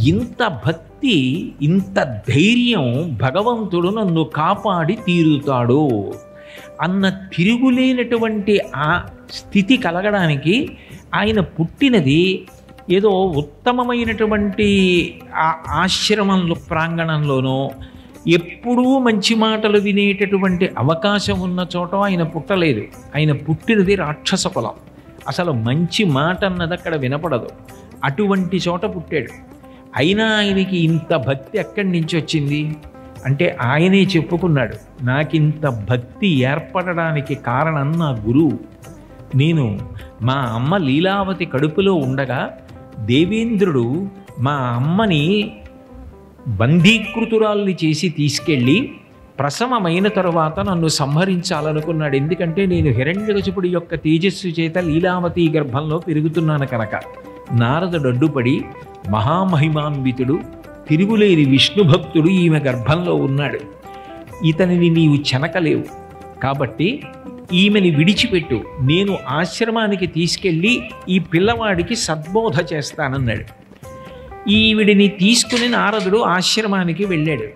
ఇంత భక్తి, ఇంత ధైర్యం, భగవంతుడు నన్ను కాపాడి తీరుతాడు అన్న తిరుగులేనటువంటి ఆ స్థితి కలగడానికి ఆయన పుట్టినది ఏదో ఉత్తమమైనటువంటి ఆ ఆశ్రమంలో ప్రాంగణంలోనో ఎప్పుడూ మంచి మాటలు వినేటటువంటి అవకాశం ఉన్న చోట ఆయన పుట్టలేదు. ఆయన పుట్టినది రాక్షస కులం. అసలు మంచి మాట అన్నది అక్కడ వినపడదు. అటువంటి చోట పుట్టాడు. అయినా ఆయనకి ఇంత భక్తి ఎక్కడి నుంచి వచ్చింది అంటే ఆయనే చెప్పుకున్నాడు, నాకింత భక్తి ఏర్పడడానికి కారణం నా గురువు. నేను మా అమ్మ లీలావతి కడుపులో ఉండగా దేవేంద్రుడు మా అమ్మని బందీకృతురాల్ని చేసి తీసుకెళ్ళి ప్రసవమైన తరువాత నన్ను సంహరించాలనుకున్నాడు. ఎందుకంటే నేను హిరణ్యకశిపుడి యొక్క తేజస్సు చేత లీలావతి గర్భంలో పెరుగుతున్నాను కనుక. నారదుడు అడ్డుపడి, మహామహిమాన్వితుడు తిరుగులేని విష్ణుభక్తుడు ఈమె గర్భంలో ఉన్నాడు, ఇతనిని నీవు చెనకలేవు, కాబట్టి ఈమెని విడిచిపెట్టు, నేను ఆశ్రమానికి తీసుకెళ్ళి ఈ పిల్లవాడికి సద్బోధ చేస్తానన్నాడు. ఈవిడిని తీసుకుని నారదుడు ఆశ్రమానికి వెళ్ళాడు.